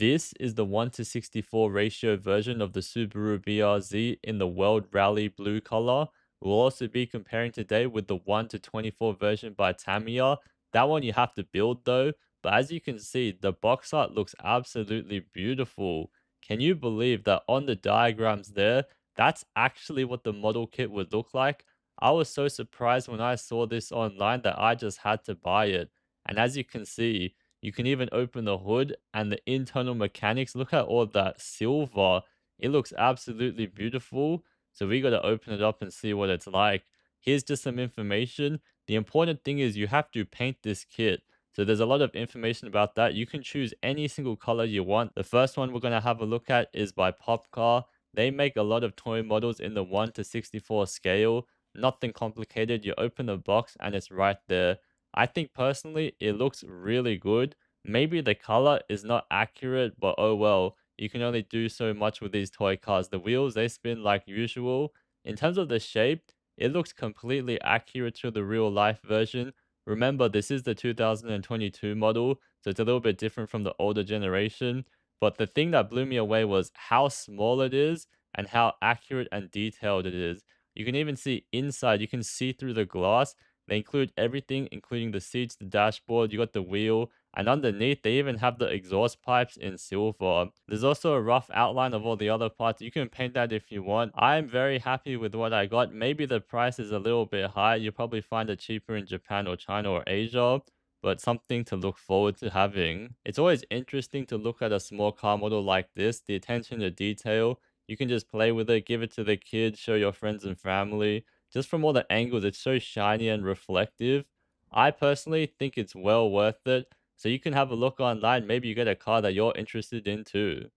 This is the 1:64 ratio version of the Subaru BRZ in the World Rally Blue color. We'll also be comparing today with the 1:24 version by Tamiya. That one you have to build though, but as you can see, the box art looks absolutely beautiful. Can you believe that on the diagrams there, that's actually what the model kit would look like? I was so surprised when I saw this online that I just had to buy it. And as you can see, you can even open the hood and the internal mechanics. Look at all that silver. It looks absolutely beautiful. So we got to open it up and see what it's like. Here's just some information. The important thing is you have to paint this kit. So there's a lot of information about that. You can choose any single color you want. The first one we're going to have a look at is by Popcar. They make a lot of toy models in the 1:64 scale. Nothing complicated. You open the box and it's right there. I think personally it looks really good. Maybe the color is not accurate, but oh well. You can only do so much with these toy cars. The wheels, they spin like usual. In terms of the shape, it looks completely accurate to the real life version. Remember, this is the 2022 model, so it's a little bit different from the older generation. But the thing that blew me away was how small it is and how accurate and detailed it is. You can even see inside, you can see through the glass. They include everything, including the seats, the dashboard, you got the wheel, and underneath they even have the exhaust pipes in silver. There's also a rough outline of all the other parts. You can paint that if you want. I'm very happy with what I got. Maybe the price is a little bit high. You'll probably find it cheaper in Japan or China or Asia, but something to look forward to having. It's always interesting to look at a small car model like this. The attention to detail. You can just play with it, give it to the kids, show your friends and family. Just from all the angles, it's so shiny and reflective. I personally think it's well worth it. So you can have a look online. Maybe you get a car that you're interested in too.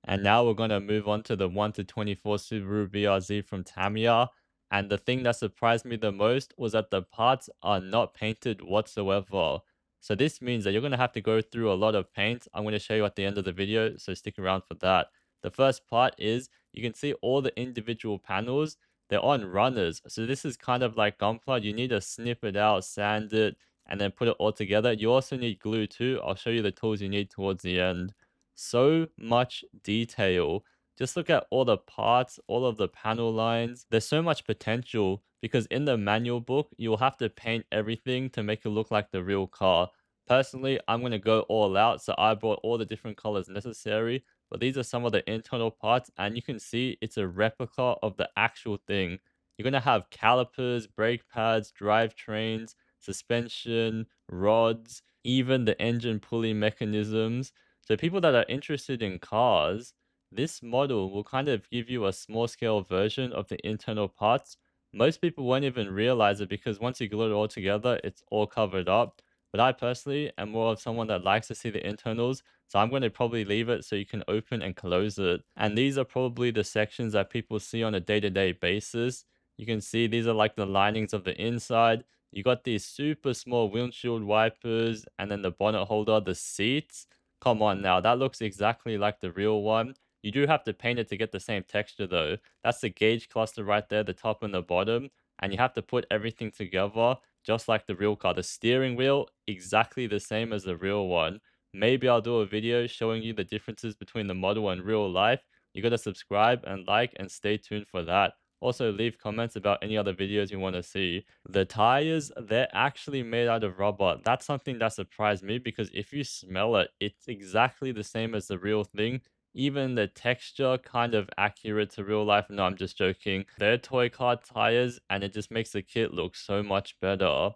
And now we're going to move on to the 1:24 Subaru BRZ from Tamiya. And the thing that surprised me the most was that the parts are not painted whatsoever. So this means that you're going to have to go through a lot of paint. I'm going to show you at the end of the video, so stick around for that. The first part is you can see all the individual panels. They're on runners. So this is kind of like gunpla. You need to snip it out, sand it, and then put it all together. You also need glue too. I'll show you the tools you need towards the end. So much detail. Just look at all the parts, all of the panel lines. There's so much potential because in the manual book, you'll have to paint everything to make it look like the real car. Personally, I'm going to go all out, so I brought all the different colors necessary. But these are some of the internal parts, and you can see it's a replica of the actual thing. You're going to have calipers, brake pads, drivetrains, suspension, rods, even the engine pulley mechanisms. So people that are interested in cars, this model will kind of give you a small scale version of the internal parts. Most people won't even realize it because once you glue it all together, it's all covered up. But I personally am more of someone that likes to see the internals, so I'm going to probably leave it so you can open and close it. And these are probably the sections that people see on a day-to-day basis. You can see these are like the linings of the inside. You got these super small windshield wipers and then the bonnet holder, the seats. Come on now, that looks exactly like the real one. You do have to paint it to get the same texture though. That's the gauge cluster right there, the top and the bottom. And you have to put everything together just like the real car. The steering wheel, exactly the same as the real one. Maybe I'll do a video showing you the differences between the model and real life. You gotta subscribe and like and stay tuned for that. Also, leave comments about any other videos you want to see. The tires, they're actually made out of rubber. That's something that surprised me because if you smell it, it's exactly the same as the real thing. Even the texture kind of accurate to real life. No, I'm just joking. They're toy car tires and it just makes the kit look so much better.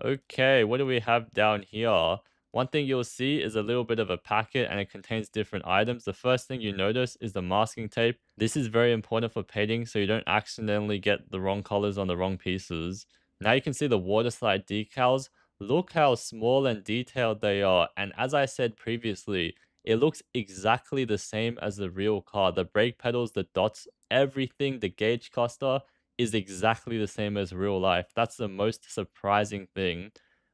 Okay, what do we have down here? One thing you'll see is a little bit of a packet and it contains different items. The first thing you notice is the masking tape. This is very important for painting so you don't accidentally get the wrong colors on the wrong pieces. Now you can see the water slide decals. Look how small and detailed they are. And as I said previously, it looks exactly the same as the real car. The brake pedals, the dots, everything, the gauge cluster is exactly the same as real life. That's the most surprising thing.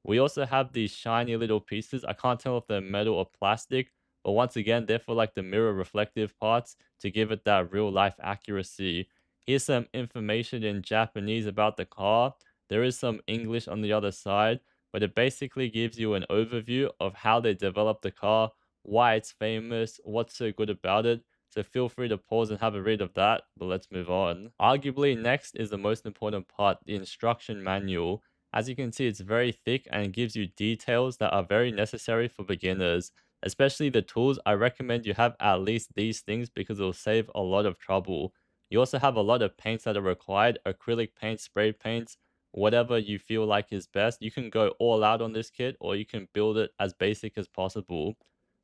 We also have these shiny little pieces. I can't tell if they're metal or plastic, but once again, they're for like the mirror reflective parts to give it that real life accuracy. Here's some information in Japanese about the car. There is some English on the other side, but it basically gives you an overview of how they developed the car, why it's famous, what's so good about it. So feel free to pause and have a read of that, but let's move on. Arguably next is the most important part, the instruction manual. As you can see, it's very thick and it gives you details that are very necessary for beginners. Especially the tools, I recommend you have at least these things because it'll save a lot of trouble. You also have a lot of paints that are required, acrylic paints, spray paints, whatever you feel like is best. You can go all out on this kit or you can build it as basic as possible.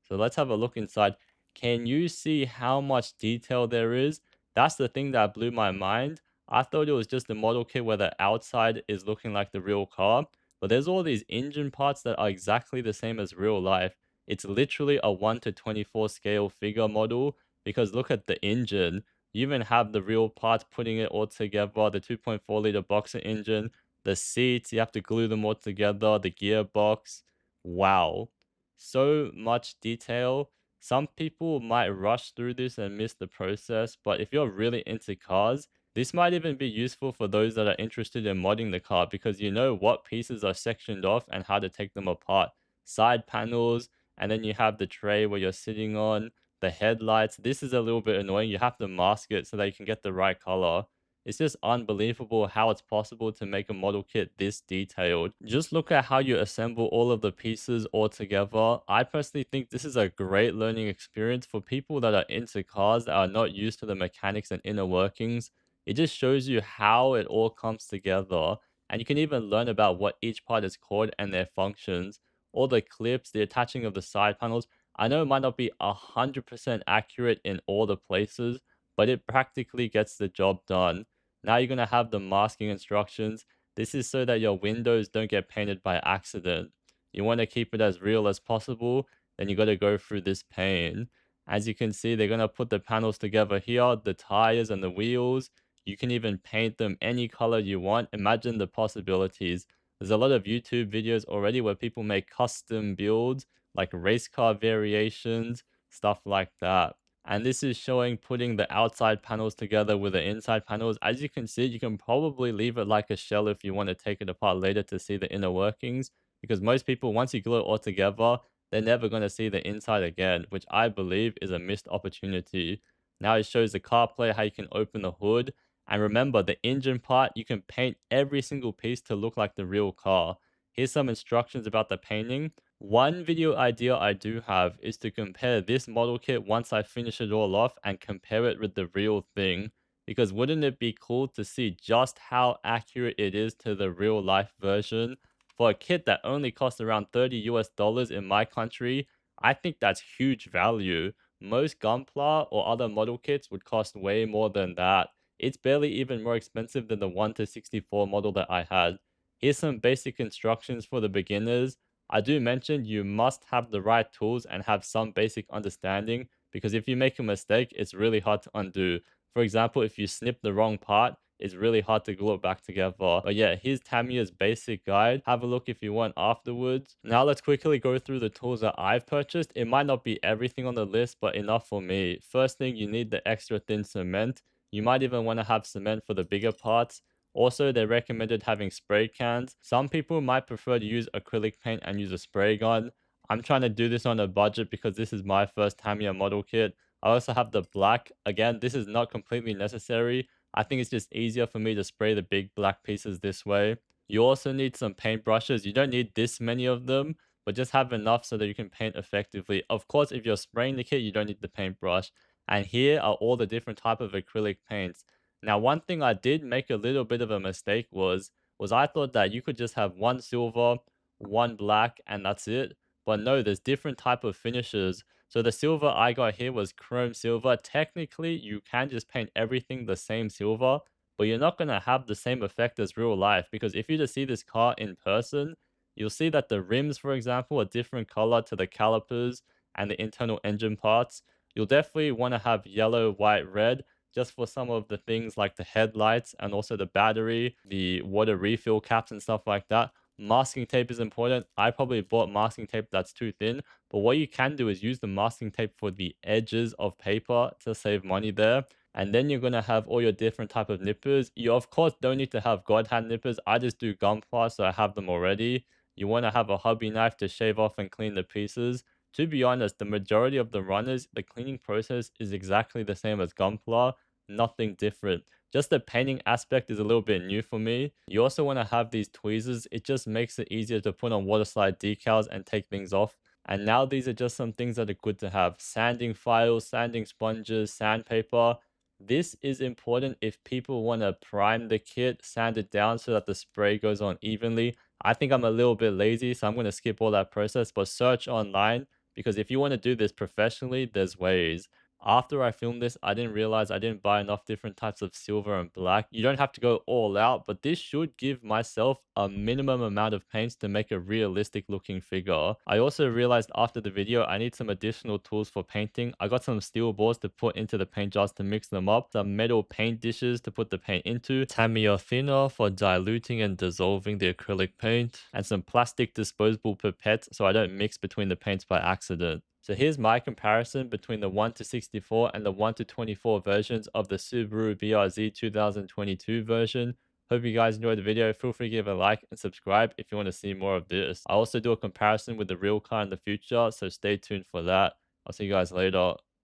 So let's have a look inside. Can you see how much detail there is? That's the thing that blew my mind. I thought it was just a model kit where the outside is looking like the real car, but there's all these engine parts that are exactly the same as real life. It's literally a 1 to 24 scale figure model because look at the engine. You even have the real parts putting it all together, the 2.4-liter boxer engine, the seats, you have to glue them all together, the gearbox. Wow. So much detail. Some people might rush through this and miss the process, but if you're really into cars, this might even be useful for those that are interested in modding the car because you know what pieces are sectioned off and how to take them apart. Side panels, and then you have the tray where you're sitting on, the headlights. This is a little bit annoying. You have to mask it so that you can get the right color. It's just unbelievable how it's possible to make a model kit this detailed. Just look at how you assemble all of the pieces all together. I personally think this is a great learning experience for people that are into cars that are not used to the mechanics and inner workings. It just shows you how it all comes together. And you can even learn about what each part is called and their functions. All the clips, the attaching of the side panels. I know it might not be 100% accurate in all the places, but it practically gets the job done. Now you're going to have the masking instructions. This is so that your windows don't get painted by accident. You want to keep it as real as possible, then you got to go through this pain. As you can see, they're going to put the panels together here, the tires and the wheels. You can even paint them any color you want. Imagine the possibilities. There's a lot of YouTube videos already where people make custom builds, like race car variations, stuff like that. And this is showing putting the outside panels together with the inside panels. As you can see, you can probably leave it like a shell if you want to take it apart later to see the inner workings. Because most people, once you glue it all together, they're never going to see the inside again, which I believe is a missed opportunity. Now it shows the CarPlay, how you can open the hood. And remember, the engine part, you can paint every single piece to look like the real car. Here's some instructions about the painting. One video idea I do have is to compare this model kit once I finish it all off and compare it with the real thing. Because wouldn't it be cool to see just how accurate it is to the real life version? For a kit that only costs around 30 US dollars in my country, I think that's huge value. Most Gunpla or other model kits would cost way more than that. It's barely even more expensive than the 1 to 64 model that I had. Here's some basic instructions for the beginners. I do mention you must have the right tools and have some basic understanding because if you make a mistake, it's really hard to undo. For example, if you snip the wrong part, it's really hard to glue it back together. But yeah, here's Tamiya's basic guide. Have a look if you want afterwards. Now let's quickly go through the tools that I've purchased. It might not be everything on the list, but enough for me. First thing, you need the extra thin cement. You might even want to have cement for the bigger parts. Also, they recommended having spray cans. Some people might prefer to use acrylic paint and use a spray gun. I'm trying to do this on a budget because this is my first Tamiya model kit. I also have the black. Again, this is not completely necessary. I think it's just easier for me to spray the big black pieces this way. You also need some paint brushes. You don't need this many of them, but just have enough so that you can paint effectively. Of course, if you're spraying the kit, you don't need the paintbrush. And here are all the different type of acrylic paints. Now, one thing I did make a little bit of a mistake was I thought that you could just have one silver, one black, and that's it. But no, there's different type of finishes. So the silver I got here was chrome silver. Technically, you can just paint everything the same silver, but you're not going to have the same effect as real life because if you just see this car in person, you'll see that the rims, for example, are different color to the calipers and the internal engine parts. You'll definitely want to have yellow, white, red, just for some of the things like the headlights and also the battery, the water refill caps and stuff like that. Masking tape is important. I probably bought masking tape that's too thin, but what you can do is use the masking tape for the edges of paper to save money there. And then you're going to have all your different type of nippers. You of course don't need to have god hand nippers. I just do gunpla, so I have them already. You want to have a hobby knife to shave off and clean the pieces. To be honest, the majority of the runners, the cleaning process is exactly the same as Gunpla, nothing different. Just the painting aspect is a little bit new for me. You also want to have these tweezers, it just makes it easier to put on water slide decals and take things off. And now these are just some things that are good to have. Sanding files, sanding sponges, sandpaper. This is important if people want to prime the kit, sand it down so that the spray goes on evenly. I think I'm a little bit lazy, so I'm going to skip all that process, but search online because if you want to do this professionally, there's ways. After I filmed this, I didn't realize I didn't buy enough different types of silver and black. You don't have to go all out, but this should give myself a minimum amount of paints to make a realistic looking figure. I also realized after the video, I need some additional tools for painting. I got some steel balls to put into the paint jars to mix them up, some metal paint dishes to put the paint into, Tamiya thinner for diluting and dissolving the acrylic paint, and some plastic disposable pipettes so I don't mix between the paints by accident. So here's my comparison between the 1 to 64 and the 1 to 24 versions of the Subaru BRZ 2022 version. Hope you guys enjoyed the video. Feel free to give a like and subscribe if you want to see more of this. I also do a comparison with the real car in the future, so stay tuned for that. I'll see you guys later.